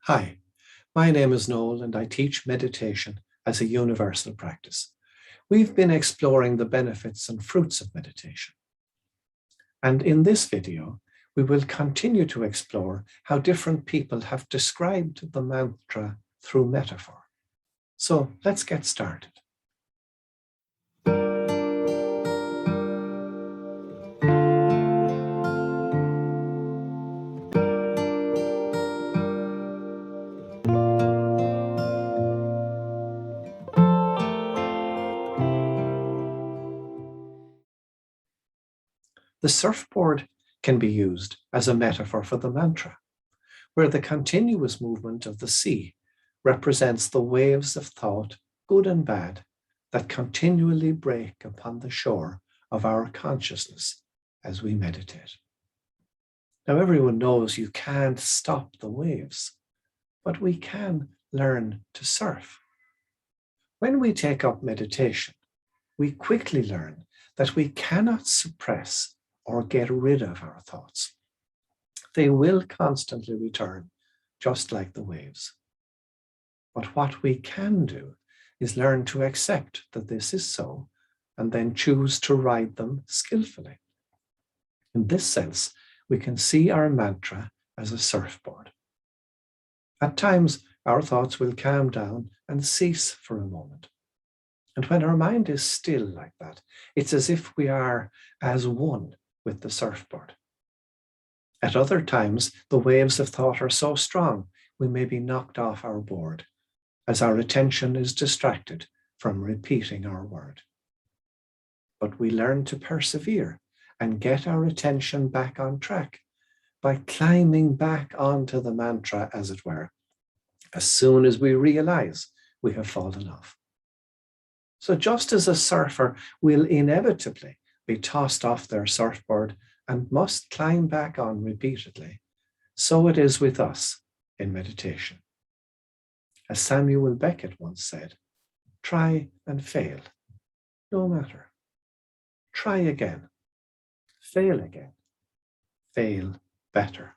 Hi, my name is Noel and I teach meditation as a universal practice. We've been exploring the benefits and fruits of meditation. And in this video, we will continue to explore how different people have described the mantra through metaphor. So let's get started. The surfboard can be used as a metaphor for the mantra, where the continuous movement of the sea represents the waves of thought, good and bad, that continually break upon the shore of our consciousness as we meditate. Now, everyone knows you can't stop the waves, but we can learn to surf. When we take up meditation, we quickly learn that we cannot suppress or get rid of our thoughts. They will constantly return, just like the waves. But what we can do is learn to accept that this is so, and then choose to ride them skillfully. In this sense, we can see our mantra as a surfboard. At times, our thoughts will calm down and cease for a moment. And when our mind is still like that, it's as if we are as one with the surfboard. At other times, the waves of thought are so strong, we may be knocked off our board as our attention is distracted from repeating our word. But we learn to persevere and get our attention back on track by climbing back onto the mantra, as it were, as soon as we realize we have fallen off. So just as a surfer will inevitably be tossed off their surfboard and must climb back on repeatedly, so it is with us in meditation. As Samuel Beckett once said, try and fail, no matter. Try again, fail again, fail better.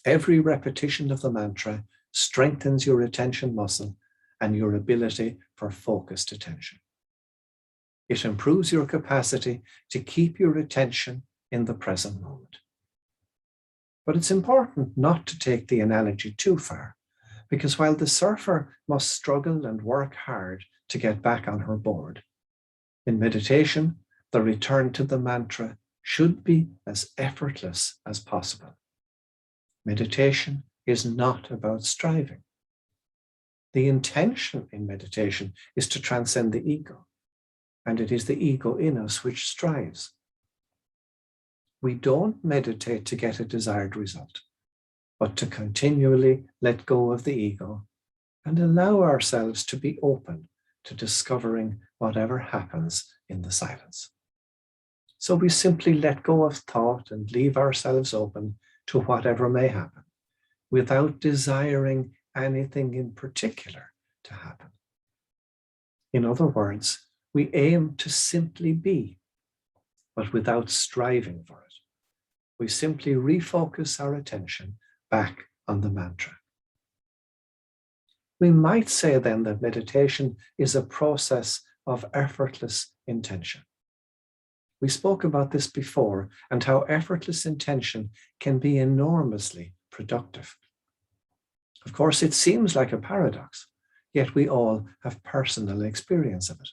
Every repetition of the mantra strengthens your attention muscle and your ability for focused attention. It improves your capacity to keep your attention in the present moment. But it's important not to take the analogy too far, because while the surfer must struggle and work hard to get back on her board, in meditation, the return to the mantra should be as effortless as possible. Meditation is not about striving. The intention in meditation is to transcend the ego, and it is the ego in us which strives. We don't meditate to get a desired result, but to continually let go of the ego and allow ourselves to be open to discovering whatever happens in the silence. So we simply let go of thought and leave ourselves open to whatever may happen, without desiring anything in particular to happen. In other words, we aim to simply be, but without striving for it. We simply refocus our attention back on the mantra. We might say then that meditation is a process of effortless intention. We spoke about this before and how effortless intention can be enormously productive. Of course, it seems like a paradox, yet we all have personal experience of it.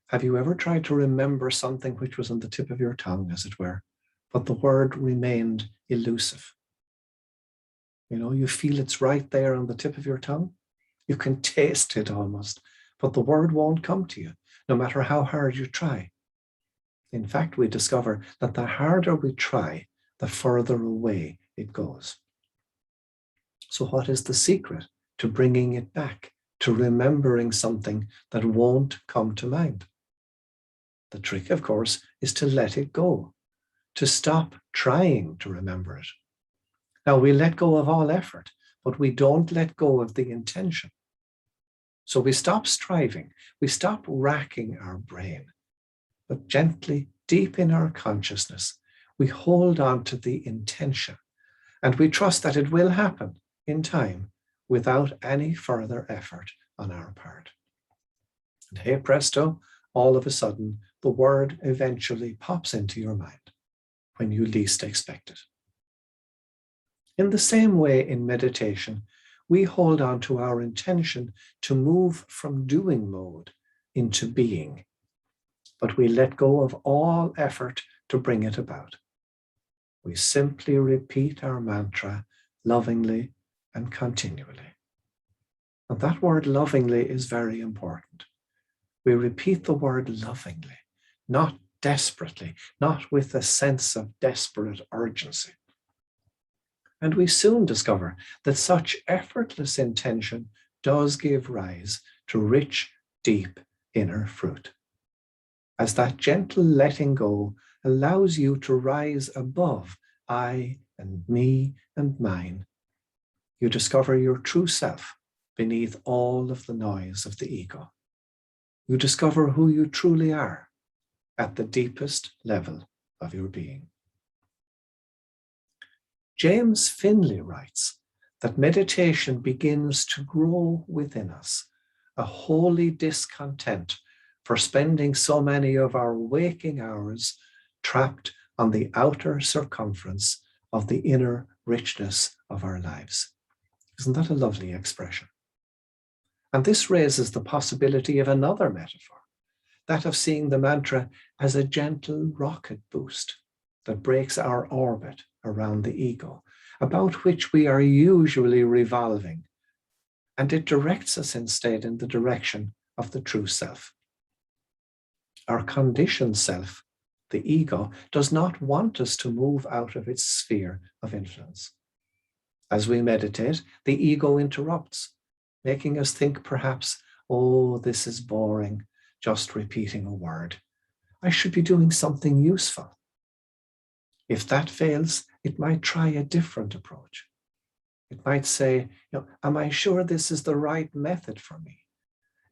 Have you ever tried to remember something which was on the tip of your tongue, as it were, but the word remained elusive? You feel it's right there on the tip of your tongue. You can taste it almost, but the word won't come to you, no matter how hard you try. In fact, we discover that the harder we try, the further away it goes. So what is the secret to bringing it back, to remembering something that won't come to mind? The trick, of course, is to let it go, to stop trying to remember it. Now, we let go of all effort, but we don't let go of the intention. So we stop striving, we stop racking our brain, but gently, deep in our consciousness, we hold on to the intention and we trust that it will happen in time without any further effort on our part. And hey presto, all of a sudden, the word eventually pops into your mind when you least expect it. In the same way in meditation, we hold on to our intention to move from doing mode into being, but we let go of all effort to bring it about. We simply repeat our mantra lovingly and continually. And that word lovingly is very important. We repeat the word lovingly, not desperately, not with a sense of desperate urgency. And we soon discover that such effortless intention does give rise to rich, deep inner fruit. As that gentle letting go allows you to rise above I and me and mine, you discover your true self beneath all of the noise of the ego. You discover who you truly are at the deepest level of your being. James Finley writes that meditation begins to grow within us a holy discontent for spending so many of our waking hours trapped on the outer circumference of the inner richness of our lives. Isn't that a lovely expression? And this raises the possibility of another metaphor, that of seeing the mantra as a gentle rocket boost that breaks our orbit around the ego, about which we are usually revolving, and it directs us instead in the direction of the true self. Our conditioned self, the ego, does not want us to move out of its sphere of influence. As we meditate, the ego interrupts, making us think perhaps, oh, this is boring, just repeating a word. I should be doing something useful. If that fails, it might try a different approach. It might say, am I sure this is the right method for me?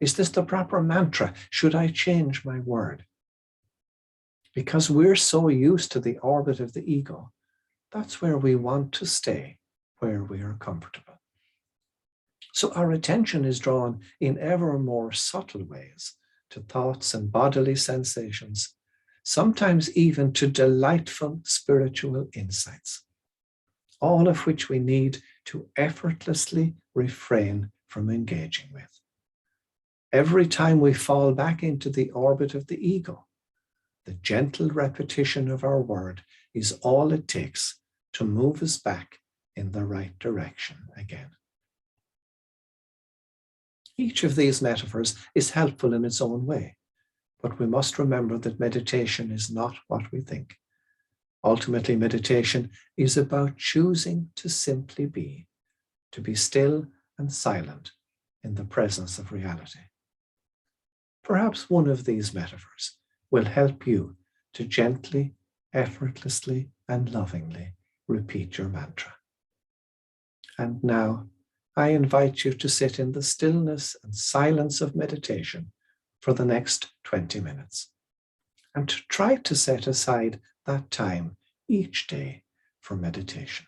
Is this the proper mantra? Should I change my word? Because we're so used to the orbit of the ego, that's where we want to stay, where we are comfortable. So our attention is drawn in ever more subtle ways to thoughts and bodily sensations, sometimes even to delightful spiritual insights, all of which we need to effortlessly refrain from engaging with. Every time we fall back into the orbit of the ego, the gentle repetition of our word is all it takes to move us back in the right direction again. Each of these metaphors is helpful in its own way, but we must remember that meditation is not what we think. Ultimately, meditation is about choosing to simply be, to be still and silent in the presence of reality. Perhaps one of these metaphors will help you to gently, effortlessly, and lovingly repeat your mantra. And now, I invite you to sit in the stillness and silence of meditation for the next 20 minutes, and to try to set aside that time each day for meditation.